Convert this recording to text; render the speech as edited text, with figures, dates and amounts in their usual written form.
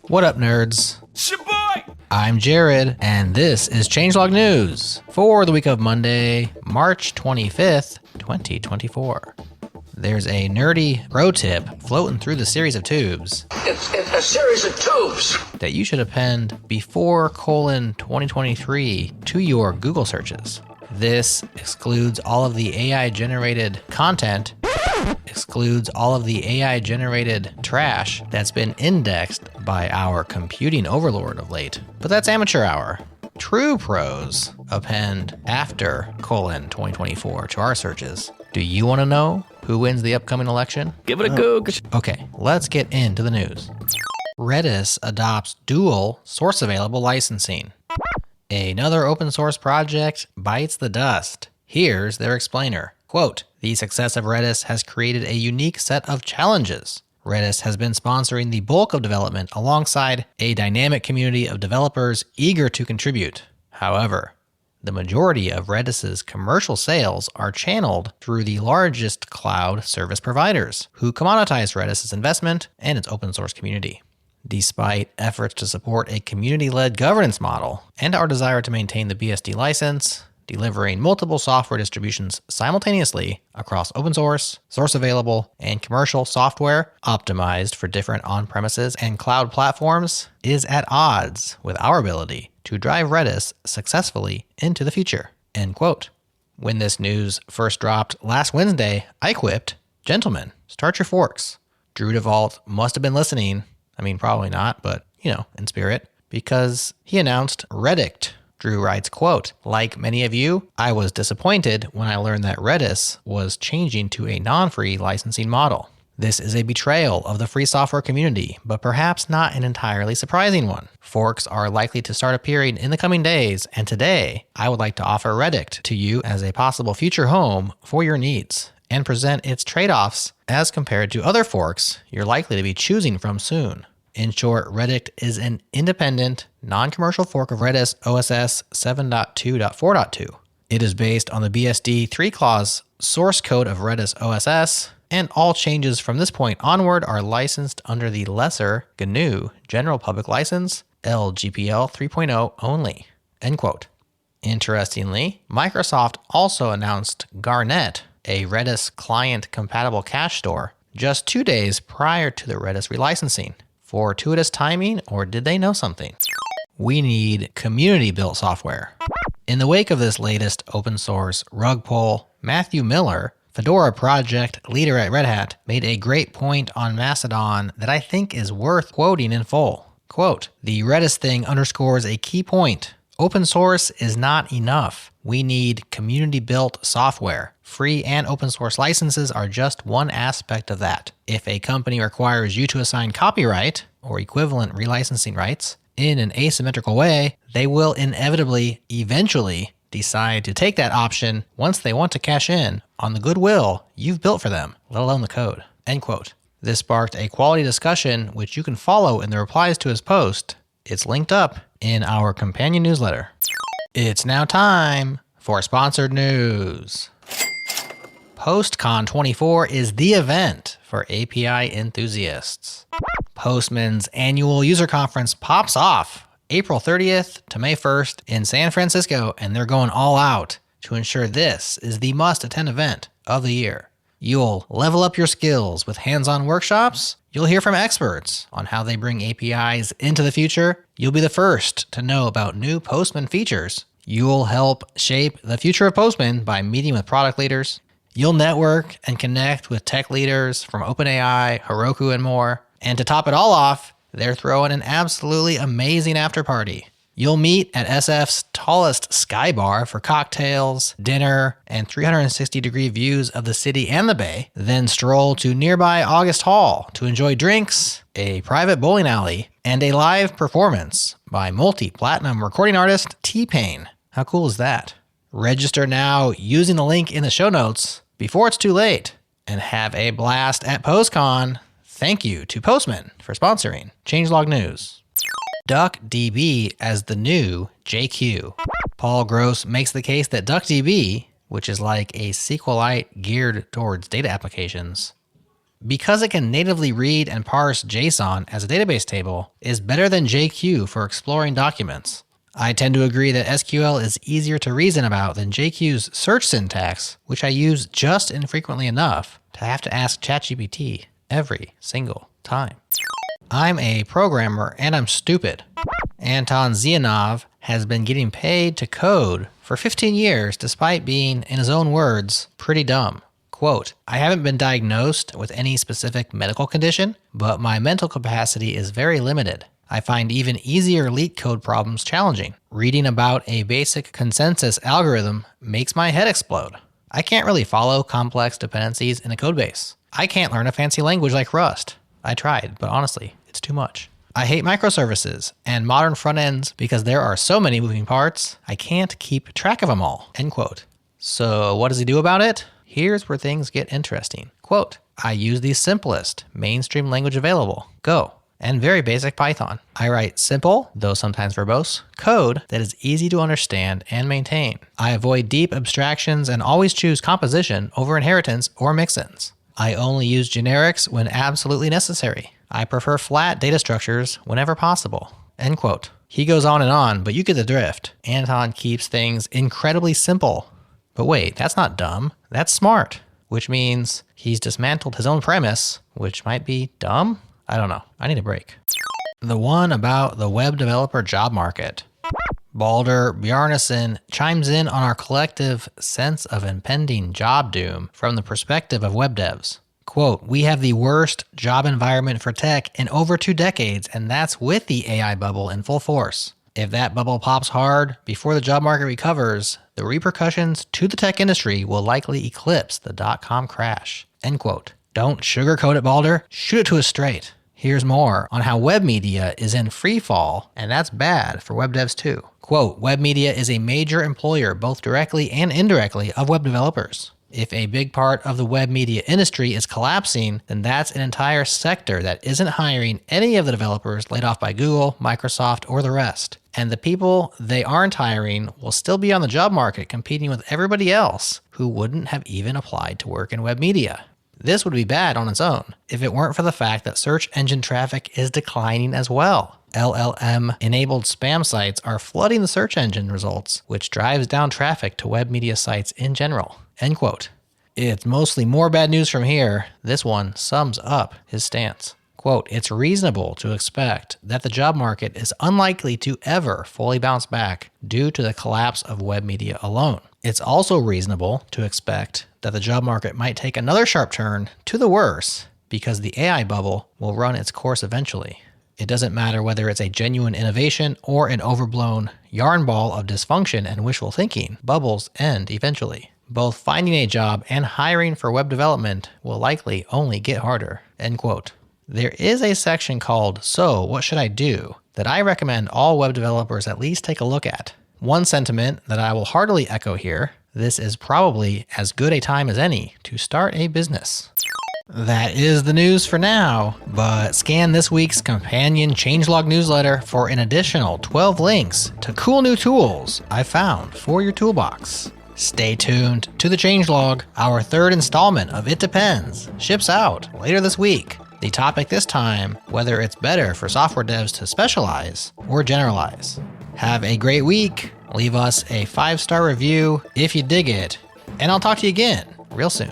What up, nerds? Shaboy! I'm Jared, and this is Changelog News for the week of Monday, March 25th, 2024. There's a nerdy pro tip floating through the series of tubes. It's a series of tubes That you should append before :2023 to your Google searches. This excludes all of the AI-generated content, excludes all of the AI-generated trash that's been indexed by our computing overlord of late. But that's amateur hour. True pros append after :2024 to our searches. Do you want to know who wins the upcoming election? Give it a goog. Okay, let's get into the news. Redis adopts dual source available licensing. Another open source project bites the dust. Here's their explainer. Quote, the success of Redis has created a unique set of challenges. Redis has been sponsoring the bulk of development alongside a dynamic community of developers eager to contribute. However, the majority of Redis's commercial sales are channeled through the largest cloud service providers, who commoditize Redis's investment and its open source community. Despite efforts to support a community-led governance model and our desire to maintain the BSD license, delivering multiple software distributions simultaneously across open source, source available, and commercial software optimized for different on-premises and cloud platforms is at odds with our ability to drive Redis successfully into the future. End quote. When this news first dropped last Wednesday, I quipped, gentlemen, start your forks. Drew DeVault must have been listening. I mean, probably not, but, in spirit, because he announced Redict. Drew writes, quote, like many of you, I was disappointed when I learned that Redis was changing to a non-free licensing model. This is a betrayal of the free software community, but perhaps not an entirely surprising one. Forks are likely to start appearing in the coming days, and today, I would like to offer Redict to you as a possible future home for your needs, and present its trade-offs as compared to other forks you're likely to be choosing from soon. In short, Redict is an independent, non-commercial fork of Redis OSS 7.2.4.2. It is based on the BSD 3-clause source code of Redis OSS, and all changes from this point onward are licensed under the lesser GNU General Public License, LGPL 3.0 only. End quote. Interestingly, Microsoft also announced Garnet, a Redis client-compatible cache store, just 2 days prior to the Redis relicensing. Fortuitous timing, or did they know something? We need community-built software. In the wake of this latest open source rug pull, Matthew Miller, Fedora project leader at Red Hat, made a great point on Mastodon that I think is worth quoting in full. Quote, the Redis thing underscores a key point. Open source is not enough. We need community-built software. Free and open source licenses are just one aspect of that. If a company requires you to assign copyright or equivalent relicensing rights in an asymmetrical way, they will inevitably, eventually, decide to take that option once they want to cash in on the goodwill you've built for them, let alone the code. End quote. This sparked a quality discussion which you can follow in the replies to his post. It's linked up in our companion newsletter. It's now time for sponsored news. PostCon 24 is the event for API enthusiasts. Postman's annual user conference pops off April 30th to May 1st in San Francisco, and they're going all out to ensure this is the must-attend event of the year. You'll level up your skills with hands-on workshops. You'll hear from experts on how they bring APIs into the future. You'll be the first to know about new Postman features. You'll help shape the future of Postman by meeting with product leaders. You'll network and connect with tech leaders from OpenAI, Heroku, and more. And to top it all off, they're throwing an absolutely amazing after party. You'll meet at SF's tallest sky bar for cocktails, dinner, and 360-degree views of the city and the bay, then stroll to nearby August Hall to enjoy drinks, a private bowling alley, and a live performance by multi-platinum recording artist T-Pain. How cool is that? Register now using the link in the show notes before it's too late, and have a blast at PostCon. Thank you to Postman for sponsoring Changelog News. DuckDB as the new JQ. Paul Gross makes the case that DuckDB, which is like a SQLite geared towards data applications, because it can natively read and parse JSON as a database table, is better than JQ for exploring documents. I tend to agree that SQL is easier to reason about than JQ's search syntax, which I use just infrequently enough to have to ask ChatGPT every single time. I'm a programmer and I'm stupid. Anton Zhiyanov has been getting paid to code for 15 years despite being, in his own words, pretty dumb. Quote, I haven't been diagnosed with any specific medical condition, but my mental capacity is very limited. I find even easier leak code problems challenging. Reading about a basic consensus algorithm makes my head explode. I can't really follow complex dependencies in a codebase. I can't learn a fancy language like Rust. I tried, but honestly, it's too much. I hate microservices and modern front ends because there are so many moving parts, I can't keep track of them all. End quote. So what does he do about it? Here's where things get interesting. Quote, I use the simplest mainstream language available, Go, and very basic Python. I write simple, though sometimes verbose, code that is easy to understand and maintain. I avoid deep abstractions and always choose composition over inheritance or mix-ins. I only use generics when absolutely necessary. I prefer flat data structures whenever possible. End quote. He goes on, but you get the drift. Anton keeps things incredibly simple. But wait, that's not dumb. That's smart. Which means he's dismantled his own premise, which might be dumb? I don't know. I need a break. The one about the web developer job market. Baldur Bjarnason chimes in on our collective sense of impending job doom from the perspective of web devs. Quote, we have the worst job environment for tech in over 2 decades, and that's with the AI bubble in full force. If that bubble pops hard before the job market recovers, the repercussions to the tech industry will likely eclipse the .com crash. End quote. Don't sugarcoat it, Baldur. Shoot it to us straight. Here's more on how web media is in free fall, and that's bad for web devs too. Quote, web media is a major employer both directly and indirectly of web developers. If a big part of the web media industry is collapsing, then that's an entire sector that isn't hiring any of the developers laid off by Google, Microsoft, or the rest. And the people they aren't hiring will still be on the job market competing with everybody else who wouldn't have even applied to work in web media. This would be bad on its own if it weren't for the fact that search engine traffic is declining as well. LLM-enabled spam sites are flooding the search engine results, which drives down traffic to web media sites in general. End quote. It's mostly more bad news from here. This one sums up his stance. Quote, it's reasonable to expect that the job market is unlikely to ever fully bounce back due to the collapse of web media alone. It's also reasonable to expect that the job market might take another sharp turn to the worse because the AI bubble will run its course eventually. It doesn't matter whether it's a genuine innovation or an overblown yarn ball of dysfunction and wishful thinking, bubbles end eventually. Both finding a job and hiring for web development will likely only get harder. End quote. There is a section called So What Should I Do that I recommend all web developers at least take a look at. One sentiment that I will heartily echo here, this is probably as good a time as any to start a business. That is the news for now, but scan this week's companion changelog newsletter for an additional 12 links to cool new tools I found for your toolbox. Stay tuned to the changelog. Our 3rd installment of It Depends ships out later this week. The topic this time, whether it's better for software devs to specialize or generalize. Have a great week. Leave us a 5-star review if you dig it. And I'll talk to you again real soon.